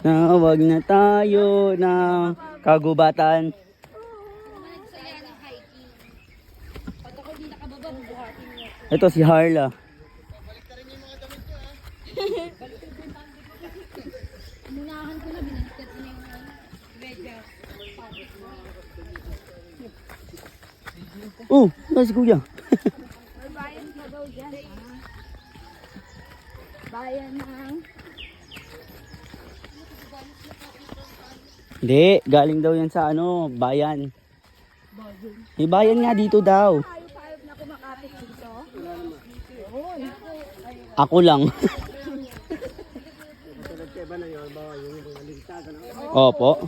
Nawag na tayo ng kagubatan. Ito si Harla. Munahan ko na binagkat niya yung medya. Nasi kuya. Bayan ka daw dyan. Bayan ng... Hindi, galing daw yan sa bayan. May bayan nga dito daw. Ayop-ayop na kumakapit dito. Ako lang. Opo.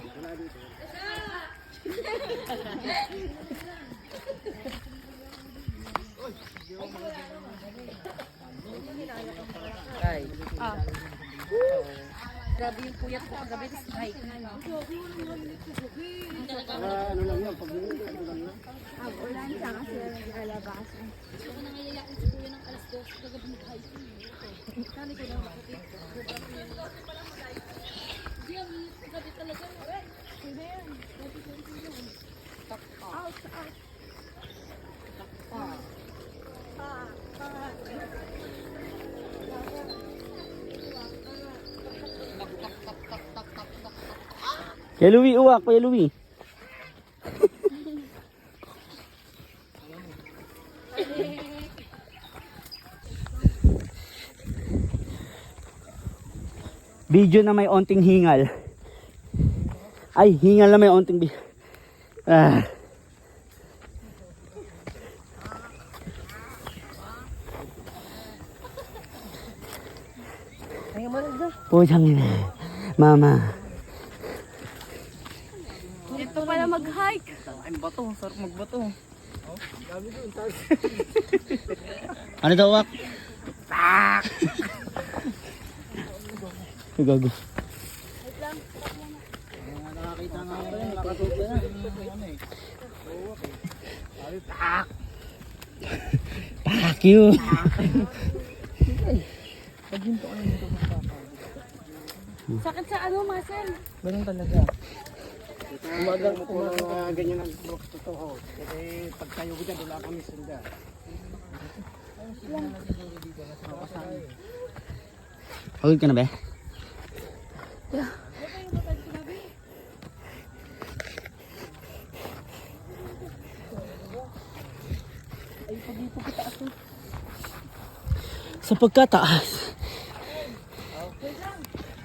Grabe yung puyat ko kagabi. Hike na lang. Ulan siya kasi nag-alabasan. Gusto ko nangyayakit si kuya ng alas 2 kagabi mag-hike. Kali ko lang ako. Hindi ang gabi talaga. Hindi yan. Gabi ko yan. Out, out. Kuya Louie, uwak. Kuya Louie. Video na may onting hingal. Ay, hingal na may onting Putang ina. Mama. Ito pala mag-hike. Ay, bato. Sarap magbato. Ano daw, wak? Gago. Nakakita nga ako rin. Nakakasuot na. Fuck you. Sakit sa muscle. Ganun talaga. Umagang po na ganyan ang brooks totoo. Kasi pag tayo ko dyan, wala kami sunda. Pagod ka na ba? Sa pagkataas.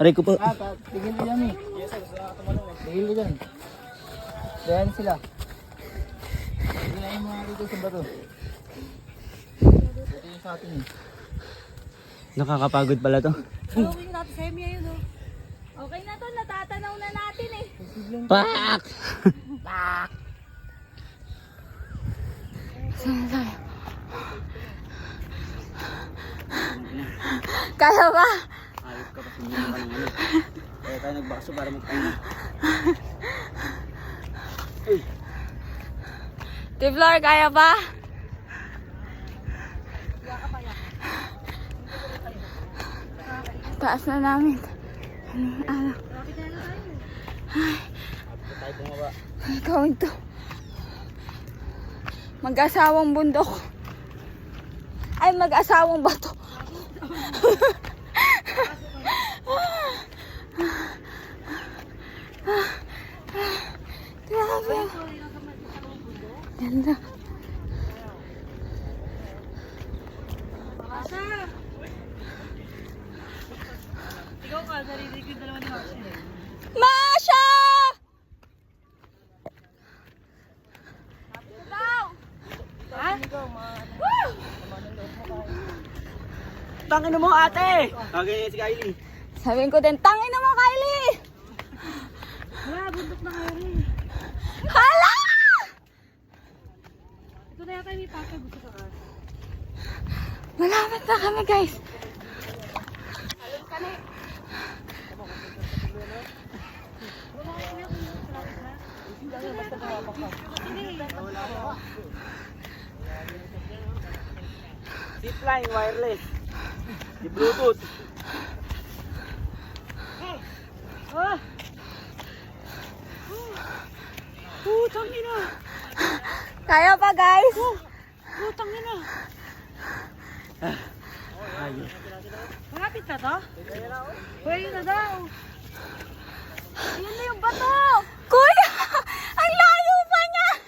Aray ko po. Tigil ko yan eh. Tigil ko dyan. Dayan sila. Tigil na yung mga dito sa bato. Ito yung sa atin eh. Nakakapagod pala to. Okay natin sa Emi yun. Okay na to, natatanaw na natin eh. Pak! Kaya ba? Ayop ka kasi hindi ka ng Kaya tayo nagbaso para magpahinga. Tivlor, kaya ba? Taas na namin. Ano? Tayo bumaba. Ikaw ito. Mag-asawang bundok. Ay, mag-asawang bato. Grabe. Ganda. Ikaw ka, narinig yung dalawa ni Masha. Masha! Ha? Tangin mo ate! Okay, si Kylie. Sabihin ko din, tangin na mo, Kylie! Wala, bundok na kayo. Hala! Ito na yata yung ipaka gusto ka ka. Malapit na kami, guys. Zipline wireless. Di Bluetooth. Putang ina. Kaya pa, guys? Putang ina. Malapit na to? Pwede na daw. Ayan na yung bato! Kuya! Ang layo pa niyan!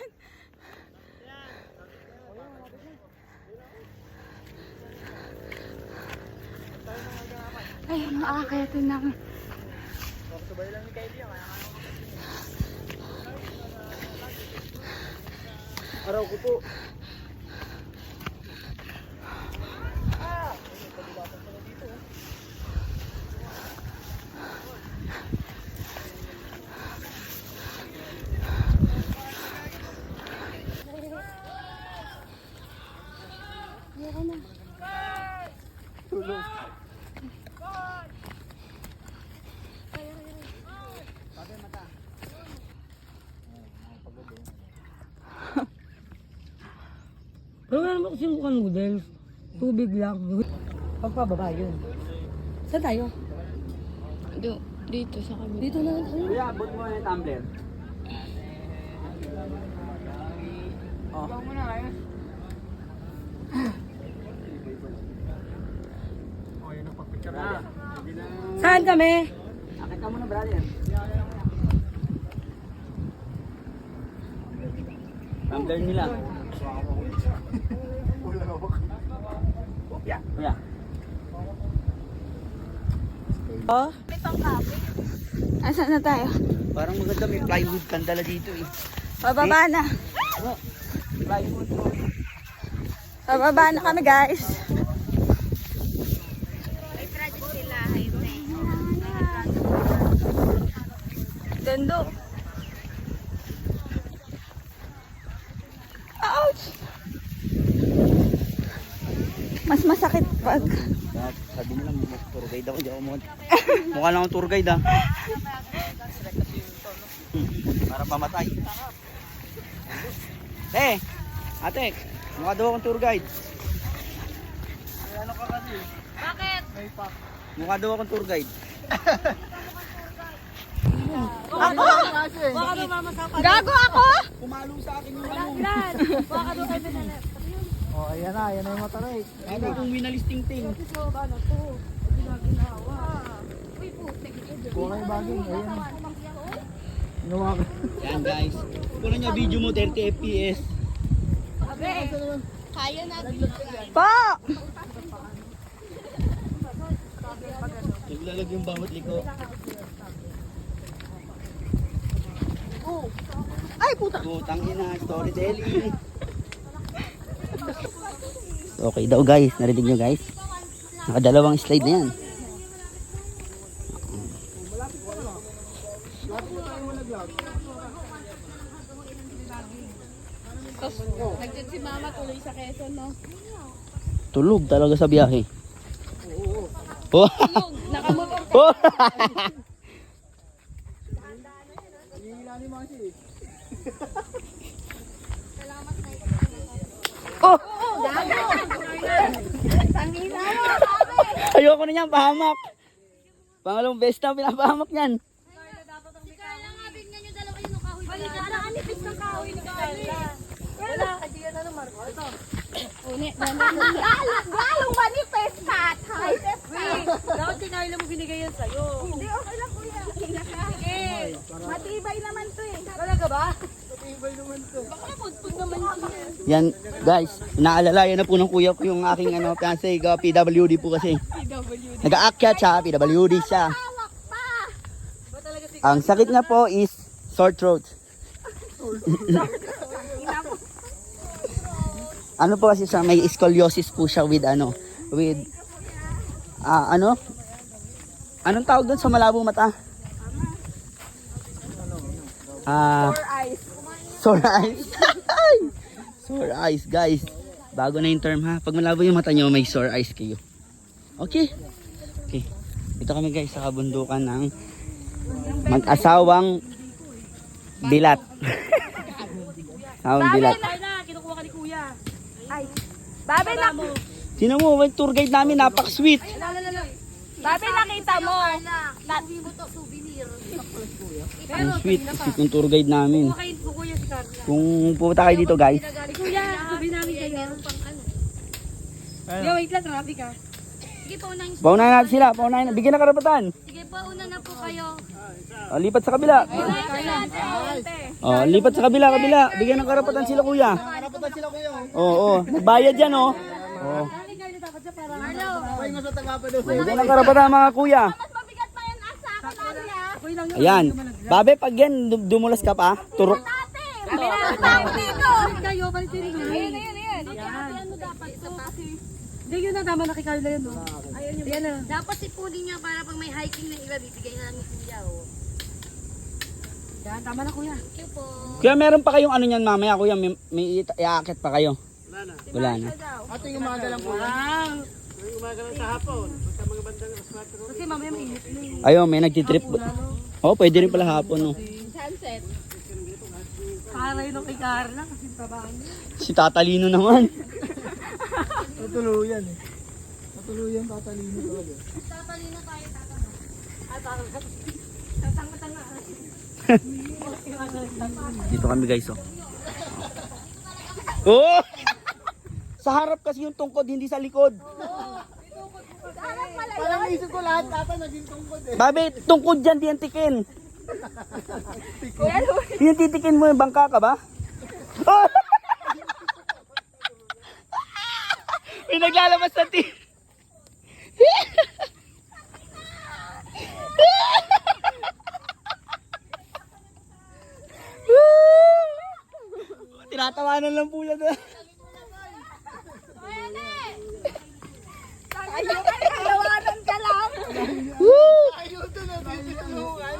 Ay, makakayatin namin. Araw ko po. Pero nga naman kasi mukhang noodles. Tubig lang. Pagpababa yun. Saan tayo? Dito sa kami. Dito na lang tayo. Kuya, abot mo yung tumbler. Saan kami? Akit ka muna, brother. Tumbler nila. Kuya. Oh? Asan na tayo? Parang maganda may plywood kang dala dito eh. Pababa na. Plywood. Pababa na kami, guys. Gando. Ouch! Mas masakit pag... Sabi mo lang, tour guide ako, di ako mo. Mukha lang akong tour guide ah. Para pamatay. Ate, mukha daw akong tour guide. Ano ka kasi? Bakit? Mukha daw akong tour guide. Ako? Baka daw mamasapa. Gago ako? Pumalo sa akin yung ano. Brad, baka daw kayo binalat. Oh, ayan na yung motoray. Ano akong winalisting ting. Uy, putik. Kuha kayo bagay. Ayan. Ginawa ko. Yan guys. Kung nyo video mo 30 FPS. Kaya natin. Po! Naglalag yung bawat liko. Ay, puta! Putang ina, storytelling. Okay daw guys, narinig nyo guys. Nakadalawang slide na yan. Nagdit si mama tuloy sa Quezon, no? Tulog talaga sa biyahe. Oh. Nakamotor ka. Oh. Oh. Ayoko na niyan, pahamak. Pangalawang best na pinapahamak niyan. Kaya nga, bigyan nyo dalawa yung kahoy. Wala, ang nipis ng kahoy ni Carla. Wala, kadiyan na ng Marco. Ito. Lalong manifest cat! Dapat si Carla mo binigay yan sa'yo. Hindi, okay lang kuya. Sige. Matibay naman to eh. Talaga ba? Matibay naman to. Baka napudpud naman siya. Yan, guys, inaalalayan na po ng kuya ko yung aking fiancé, PWD po kasi. Nag-aakyat siya, PWD siya. Hawak pa! Ang sakit niya po is sore throat. Ano po kasi siya, may scoliosis po siya with anong tawag doon sa malabong mata? Sore eyes. Sore eyes, guys. Bago na yung term ha. Pag malabo yung mata nyo, may sore eyes kayo. Okay. Okay. Dito kami guys sa kabundukan ng mag-asawang bilat. Asawang bilat. Carla, kinukuha ka ni Kuya. Ay. Babe na! Sino mo, may tour guide namin, napak-sweet. Babe, nakita mo. Sabi mo to, souvenir. Ang sweet ng tour guide namin. Kukain po kuya si Carla. Kung pupunta kayo dito guys, Kuya, sabi namin kayo. Pang ano. Yo, wait lang, traffic ah. Sige po, unahin. paunahin natin sila, paunahin. Bigyan ng karapatan. Sige po, una na po kayo. O, lipat sa kabila. O, lipat sa kabila. Bigyan ng karapatan sila kuya. Karapatan sila kuya. Oo, nagbayad yan oh. Oo. Carlo. Ay, mas mataba pa doon. Bigyan ng karapatan mga kuya. Mas mabigat pa yan asa ako namin, ha? Ayan. Babe, pag yan dumulas ka pa, turok. Sabi na, tao dito. Kayo, palitin nyo. Ayun. Ano dapat to? Hindi yun na, tama na kay Carla yun. Ayan na. Dapat sipulin niya para pag may hiking na iba, bibigay na lang ni kuya. Oh. Yan, tama na kuya. Thank you po. Kuya, meron pa kayong ano niyan mamaya kuya, may iaakit pa kayo. Wala na. Ato yung umaga lang po. Yung umaga lang sa hapon. Basta mga bandang alas 4. Kasi mamaya may init na eh. Ayun, may nagtitrip. Oh, pwede rin pala hapon no. Sunset. Para yun ang kay Carla kasi tabaan niya. Si Tatalino naman. Tutuluyan eh. Tutuluyan tatalino talaga. Tatalino tayo, tatama. Tatanga-tanga. Dito kami guys oh. Oh! Sa harap kasi yung tungkod, hindi sa likod. Parang isip ko lahat ata naging tungkod eh. Babe, tungkod dyan, di yan tikin. Yung titikin mo yung bangka ka ba? Oh! May naglalabas sa tin. Tinatawanan lang po yan. Ayun, kalawanan ka lang. Ayun doon na tinutulungan.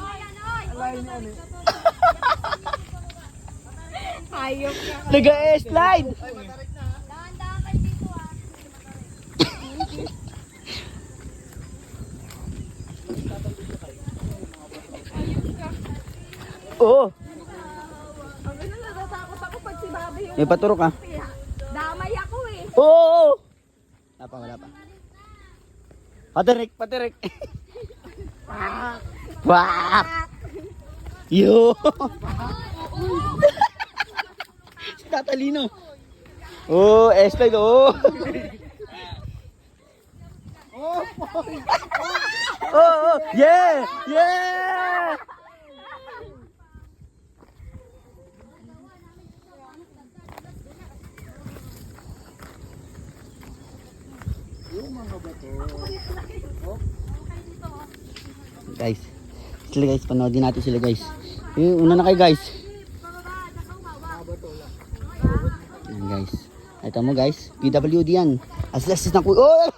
Ayok ka. Nag-slide. Dahan-dahan kayo dito, ha? Oo. Ang ganun, natatakot ako pag si Bobby yung May paturok ah. damay ako eh. Oo. Wala pa. Patirik. Wah. Yo. Si Tatalino. Oh, slide oh. Oh, yeah. Guys, sila guys, panoodin natin sila guys. Una na kayo guys. Yan guys. Ito mo guys, PWD yan. Aslas na kuya. Oh!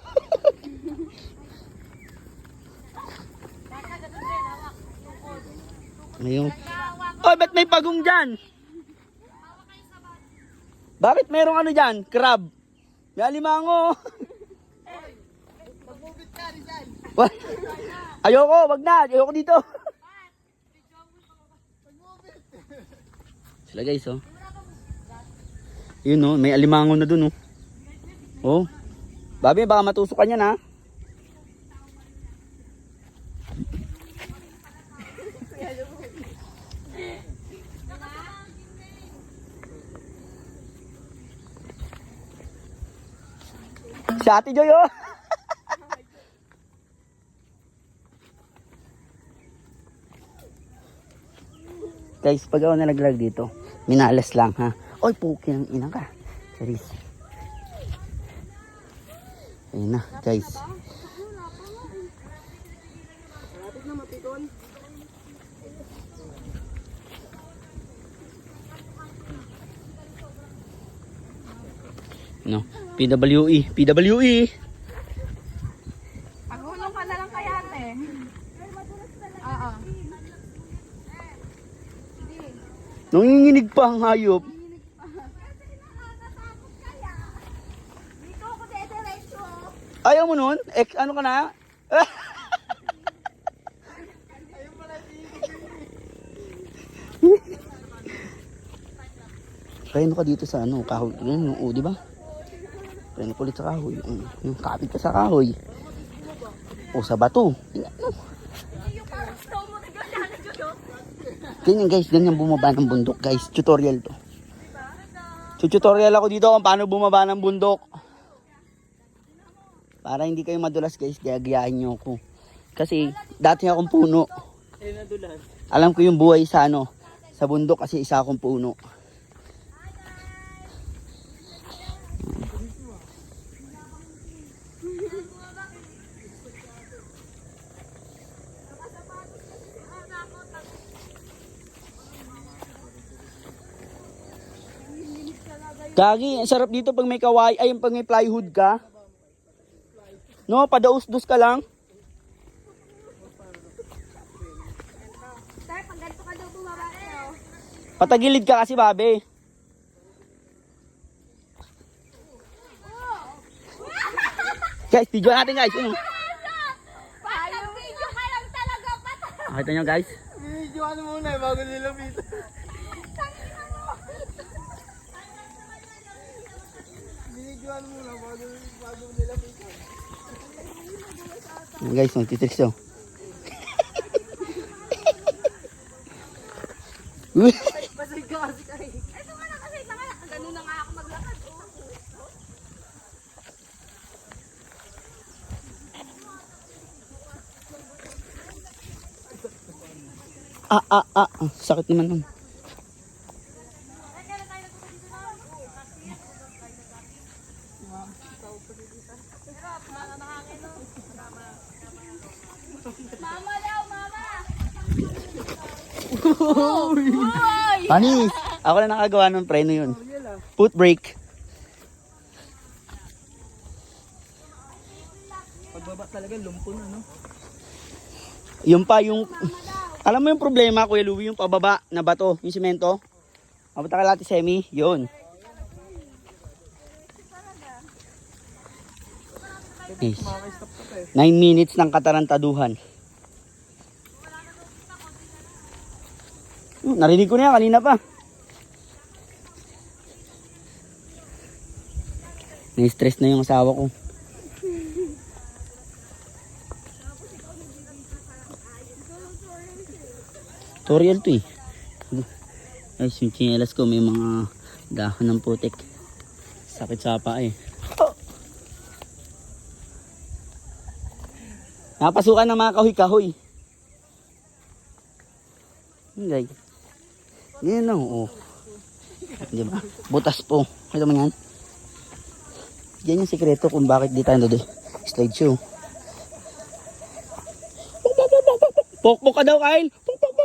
Ngayon. Oh, ba't may pagong dyan? Bakit merong ano dyan? Crab. May alimango. What? Ayoko, wag na. Ayoko dito. Sila guys, oh. Yun, oh. May alimango na dun, oh. Oh. Babi, baka matusukan yan, ha. Si Ate Joy, oh. Guys, pag ako nalaglag dito, minalas lang ha. Oy, puki ng ina ka. Charis. Ayun na, guys. No, PWE. Pagulong ka na lang kay ate. Oo. Nanginginig pa ang hayop. Dito ako diretso. Ayaw mo nun? Ano ka na? Kaya ka dito sa ano, kahoy. Yun, di ba? Kaya ulit sa kahoy. Yung kapit ka sa kahoy. O sa bato. Ganyan guys, ganyan bumaba ng bundok guys. Tutorial to. Tutorial ako dito kung paano bumaba ng bundok. Para hindi kayo madulas guys, gagayahin nyo ako. Kasi dati akong puno. Alam ko yung buhay sa ano, sa bundok kasi isa akong puno. Gagi, ang sarap dito pag may kaway, ay pag may plywood ka. No, padaus-dus ka lang. Sir, pag ganito ka daw bumaba kayo. Patagilid ka kasi, babe. Guys, video natin guys. Ano? Parang video ka lang talaga, patay. Nakita nyo guys? Video ano muna eh, bago nilapitan. Video ano muna, bago nilapitan. Ayan, guys, magtitricks to. Pasay ka kasi kayo. Ito nga na kasi, ganun na nga ako maglakad. Oh. Sakit naman nun. Mama daw, mama. Panis! Ako lang nakagawa ng preno yun. Foot brake. Pagbaba talaga, lumpon ano. Yung pa yung... Alam mo yung problema, Kuya Louie, yung pababa na bato, yung simento. Mabuta ka lati semi, yun. Yes. 9 minutes ng katarantaduhan. Narinig ko na yan, kanina pa. Na-stress na yung asawa ko. Tutorial to eh. Guys, yung chinelas ko may mga dahon ng putik. Sakit sa paa eh. Napasukan ng mga kahoy-kahoy. Hindi. Yan lang, oh. Di ba? Butas po. Kita mo yan? Yan yung sikreto kung bakit di tayo doon. Slideshow. Pokpok ka daw, Kyle. Pokpok.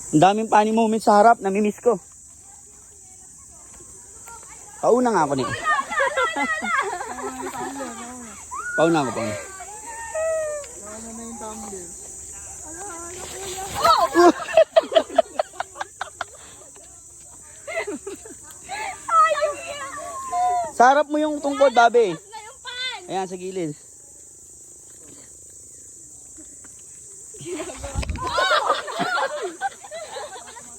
Ang daming funny moments sa harap, namimiss ko. Pauna nga ako ni. Pauna ako. Sa harap mo yung tungkod, babe. Ayan, sa gilid.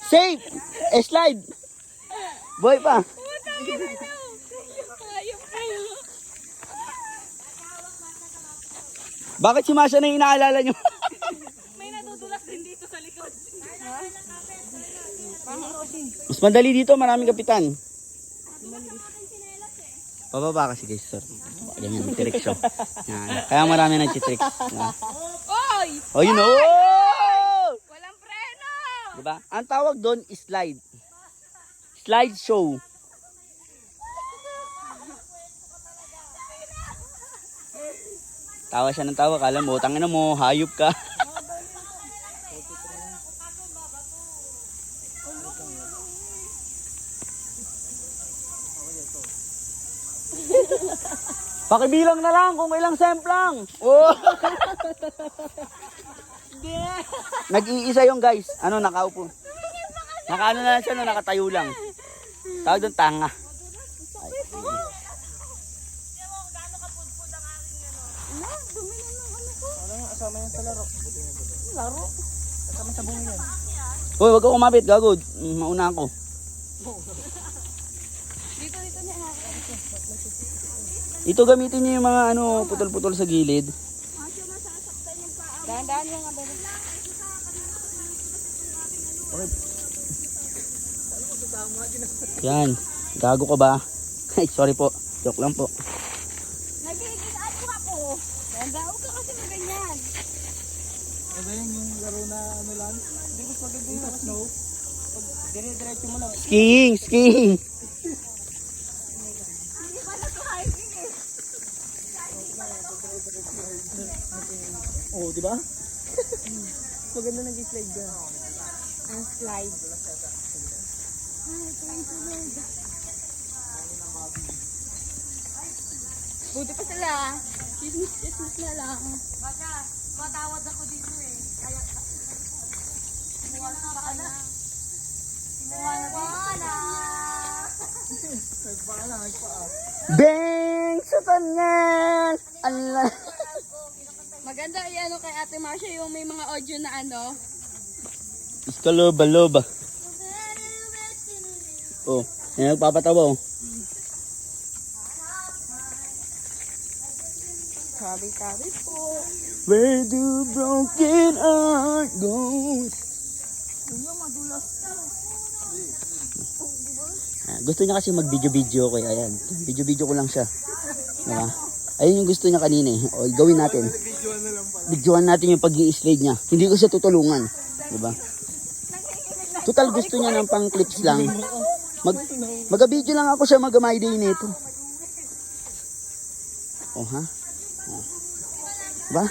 Safe! Slide! Boy pa! Bakit si Masha na yung inaalala nyo? May nadudulas din dito sa likod. Mas madali dito, maraming kapitan. Pababa kasi guys, sir. Ganyan, tricks siya. Kaya marami nag-tricks. Oy! Oh, you know! Walang preno! Diba? Ang tawag doon is slide. Slide show. Tawa siya ng tawa. Kala mo, tangina mo, hayop ka. Pakibilang na lang kung ilang semplang. Oh. Nag-iisa yung guys. Ano, nakaupo. Nakaano na lang siya, no, nakatayo lang. Tawag doon, tanga. Kasama yan sa laro. Laro? Kasama sa bunga yan. Uy, wag ka kumapit, gago. Mauna ako. Ito gamitin niyo yung mga ano, putol-putol sa gilid. Dahan-dahan lang nga ba? Yan. Gago ka ba? Ay, sorry po. Joke lang po. Nagiging ano ako. Dahan-dahan ka kasi na ganyan. Ano yan yung laro na ano lang? Hindi mas maganda yung snow. Pag dire-diretso mo lang. Skiing, skiing. Hindi ba na to hiking eh? Oo, di ba? Maganda nag-slide dyan. Ang slide. Buti pa sila. Chismis na lang. Baka, matawad ako dito eh. Kaya, kumuha na ba ka na? Kumuha na. Bang! Sa tanyan! Allah! Maganda i-ano kay Ate Marcia yung may mga audio na ano. Iskaloba-loba. Oh, yan nagpapatawa oh. Tabi-tabi po. Where do broken heart goes? Gusto niya kasi mag-video-video ko. Ayan, video-video ko lang siya. Diba? Ayun yung gusto niya kanina eh. O, gawin natin. Videoan natin yung pag-i-slide niya. Hindi ko siya tutulungan. Diba? Total gusto niya ng pang clips lang. Mag-video lang ako siya mag-my day nito. Oh ha? Oh. Diba?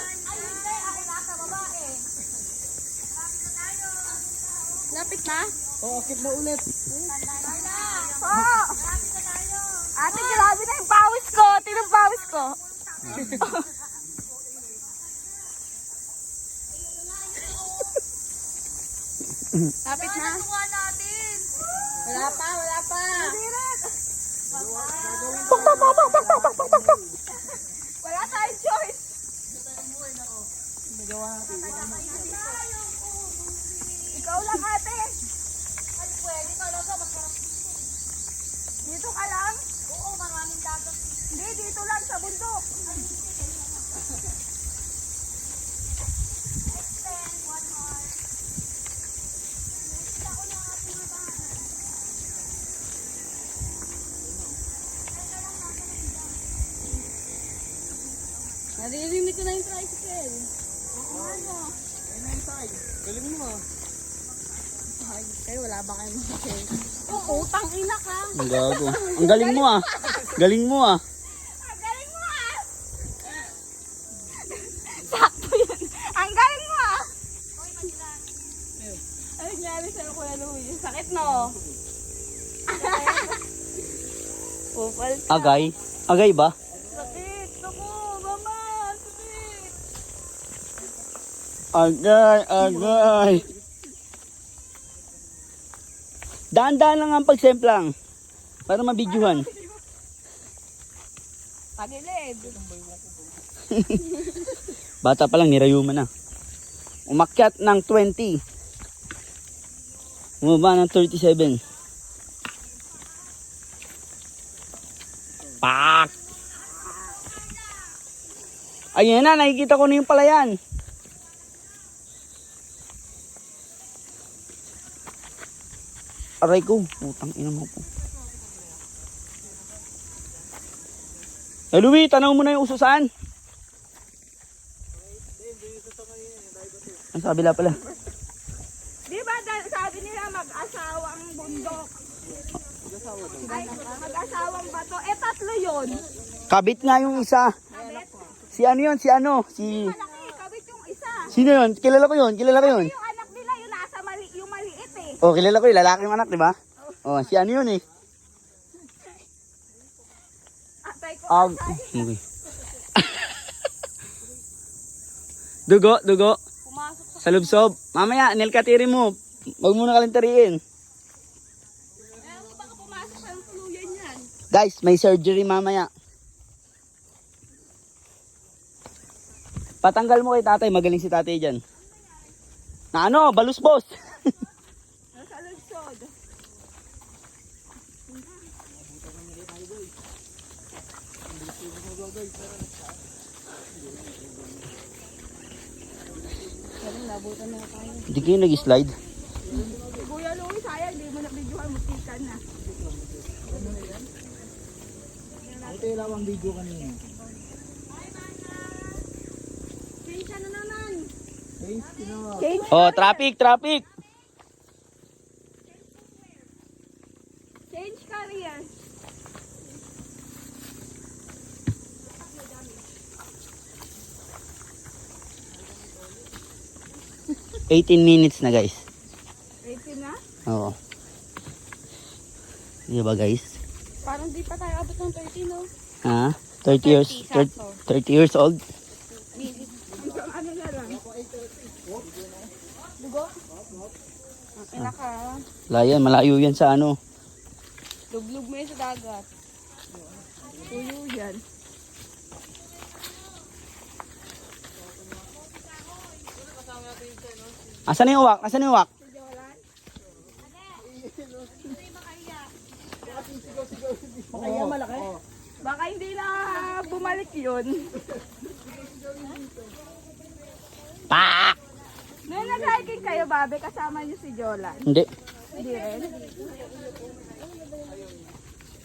Lapit na? Oo, akit na ulit. Oh! Ate, grabe na yung pawis ko. Tinong pawis ko. Lapit na. Wala pa, wala pa. Wala tayong choice. Ikaw lang, ate. Ay, pwede talaga. Masarap. Dito ka lang? Oo, maraming dagat. Hindi, dito lang sa bundok. Naririnig ko na yung tricycle. Ano? Galing mo ah. Ay, kayo wala ba kayong mga cake? Oo, tangina ka. Ang gago. Ang galing mo ah. Galing mo ah. Ang galing mo ah! Sakto yun. Ang galing mo ah! Ano nangyari sa'yo, Kuya Louie? Sakit no? Pupal ka. Agay? Agay ba? Sakit. Ako, mama. Sakit. Agay, agay. Daan-daan lang ang pagsemplang. Para mabidyuhan. Pagilid. Bata pa lang, nirayuma na. Umakyat ng 20. Bumaba ng 37. Pak! Ayan na, nakikita ko na yung palayan. Aray ko, putang ina mo po. Louie, tanaw mo na yung ususan. Ang sabi la pala. Di ba sabi nila mag-asawang bundok? Ay, mag-asawang bato. Eh, tatlo yun. Kabit nga yung isa. Si ano yun? Si ano? Si... Malaki, kabit yung isa. Sino yun? Kilala ko yun. Kilala ko yun. Yung anak nila, yung nasa yung maliit eh. Oh, kilala ko yun. Lalaki yung anak, di ba? Oh, si ano yun eh? Atay ko, Okay. Dugo, dugo. Pumasok sa... Sa lubsob. Mamaya, nilkatiri mo. Huwag muna kalintariin. baka pumasok sa tuluyan yan. Guys, may surgery mamaya. Patanggal mo kay tatay. Magaling si tatay dyan. Na ano? Balus boss. Nasa lugsod. Hindi kayo nag-slide. Kuya Louie, sayang, di mo na videohan, mutikan na. Ito yung lawang video kanina. Change na naman. Thanks, Change. Oh, traffic, traffic. Change career. $18 minutes na guys. Ready na? Oo. Di ba guys? Parang di pa tayo abot ng 30, no? Ha? 30 years, 30 years old. Hanggang ano na lang. Dugo? Ang pinaka... Layan, malayo yan sa ano. Luglug mo yun sa dagat. Tuyo yan. Asan na yung uwak? Asan na yung uwak? Baka hindi na bumalik yun. Pa! Nung nag-hiking kayo, Babe, kasama niyo si Jolan. Hindi. Hindi rin.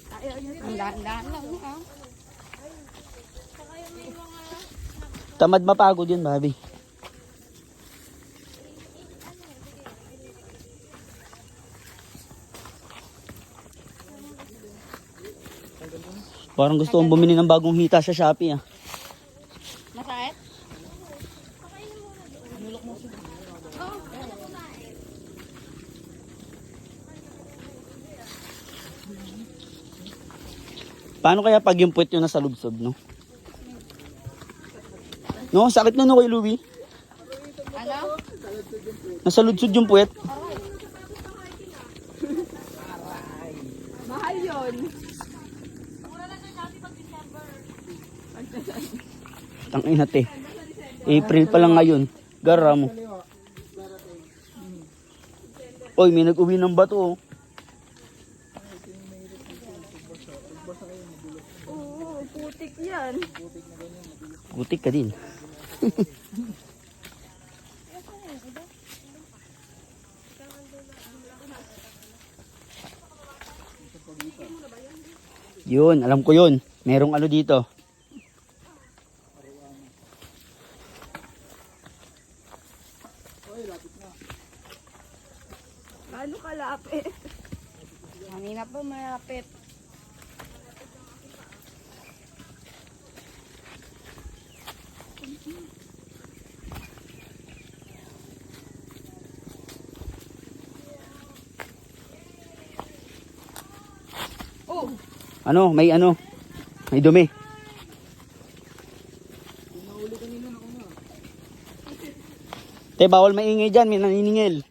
Ayaw niyo Ang daan-daan lang, ha? Tamad mapagod yun, Bobby. Parang gusto kong bumili ng bagong hita sa Shopee ah. Masakit? Paano kaya pag yung puwet yung nasa lubsob, no? No, sakit na no kay Louie. Ano? Nasa lubsob yung puwet. mahal yun. Tangin natin. April pa lang ngayon. Gara mo. Oy, may nag-uwi ng bato oh. Oo, putik yan. Gutik ka din. Yun, alam ko yun. Merong ano dito. Ano kalapit? Kanina pa malapit. Oh, Ano, may ano. May dumi. Te, bawal maingay dyan. May naniningil.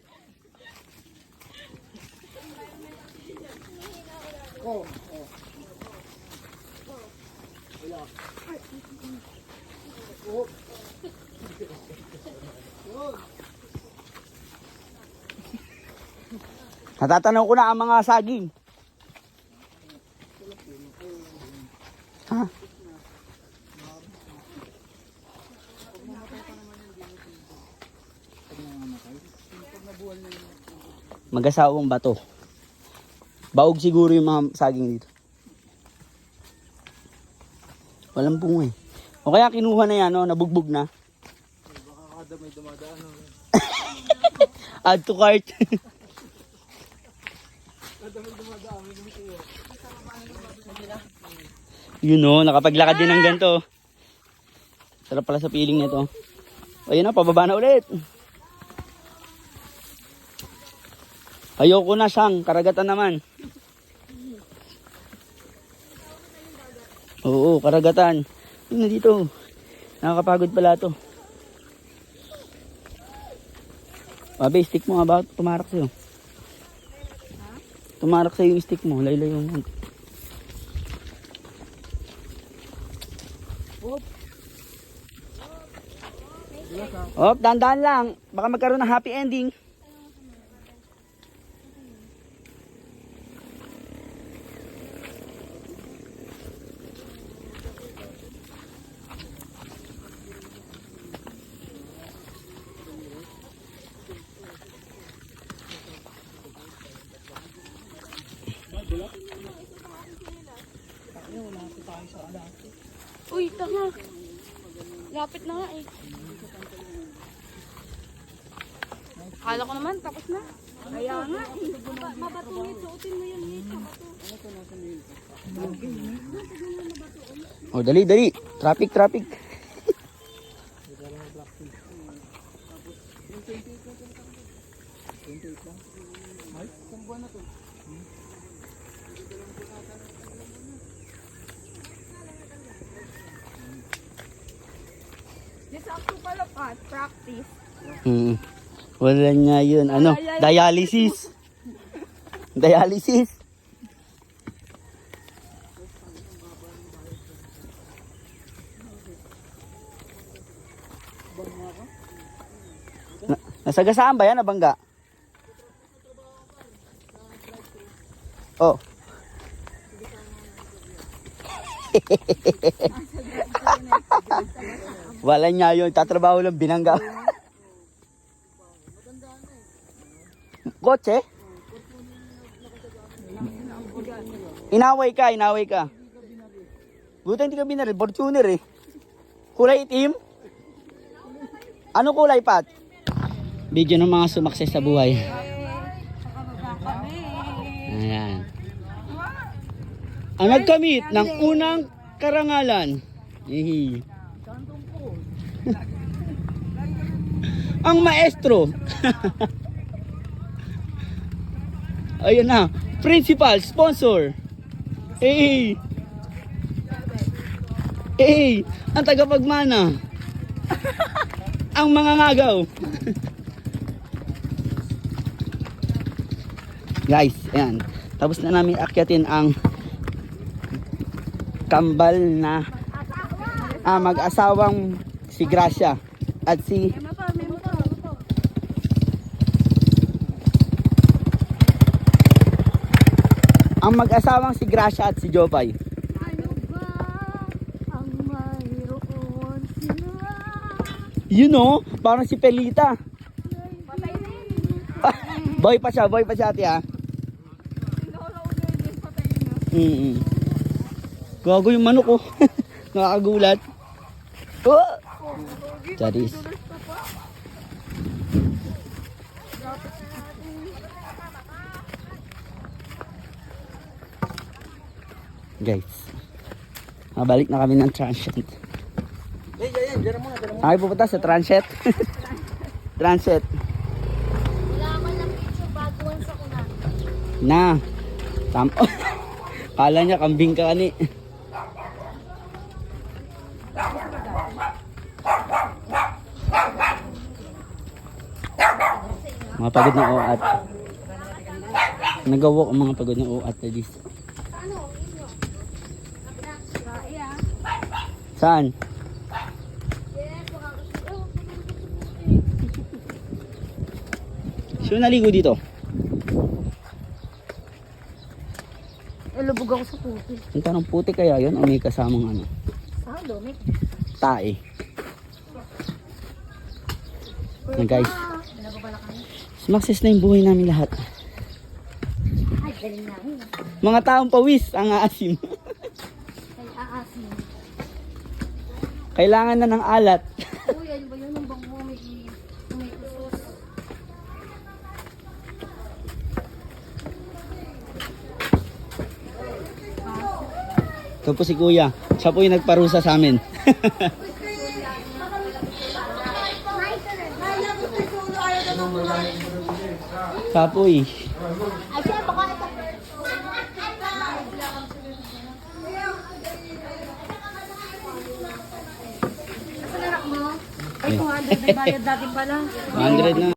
Natatanaw ko na ang mga saging. Ha? Mag-asawang bato. Baog siguro yung mga saging dito. Walang bunga eh. O kaya kinuha na yan, no? Nabugbog na. Baka kada may dumadaan. Add to cart. Yun o, nakapaglakad din ng ganito. Sarap pala sa piling nito. Ayun na, pababa na ulit. Ayoko na siyang, karagatan naman. Oo, karagatan. Yun na dito. Nakakapagod pala to. Babe, stick mo nga ba? Tumarak sa'yo. Tumarak sa'yo yung stick mo. Laylay yung... Op, dahan-dahan lang. Baka magkaroon ng happy ending. Uy, tanga. Lapit na nga eh. Kala ko naman, tapos na. Kaya nga eh. Mabatungit, suotin mo yun eh. Oh, dali, dali. Traffic, traffic. This ako pala pa, practice. Wala nga yun. Ano? Dialysis. Dialysis. Nasagasaan ba yan, nabangga? Oh. Wala niya yun. Tatrabaho lang binangga. Kotse? Inaway ka, inaway ka. Buta hindi ka binaril. Fortuner eh. Kulay itim? Ano kulay, Pat? Video ng mga sumakses sa buhay. Ayan. Ang nagkamit ng unang karangalan. Hihi. Ang maestro. Ayun na. Principal, sponsor. Hey. Hey. Ang tagapagmana. Ang mangangagaw. Guys, ayan. Tapos na namin akyatin ang kambal na mag-asawang si Gracia at si ang mag-asawang si Gracia at si Jopay. Ano ba ang mayroon sila? You know, parang si Pelita. Patay na yun. Boy pa siya ate ha. Gago yung manok ko. Nakakagulat. Oh! Charis. Guys. Mabalik na kami ng transit. Ay, pupunta sa transit. Transit. Wala ka ng picture bago once ako na. Na. Kala niya kambing ka ni. Mga pagod na uat. Nagawok ang mga pagod na uat na dis. Saan? Sino naligo dito? Lubog ako sa puti. Ang tanong puti kaya yun o may kasamang ano? Ah, dumi. Tae. Na guys. Sumakses na yung buhay namin lahat. Ay, galing namin. Mga taong pawis ang aasim. Ay, aasin. Kailangan na ng alat. Uy, ano ba yun? Ang bango may usos. Ito po si Kuya. Siya po yung nagparusa sa amin. Kapoy. Ay, siya, baka ito. Ay, 200 may bayad dati pala. 100 na.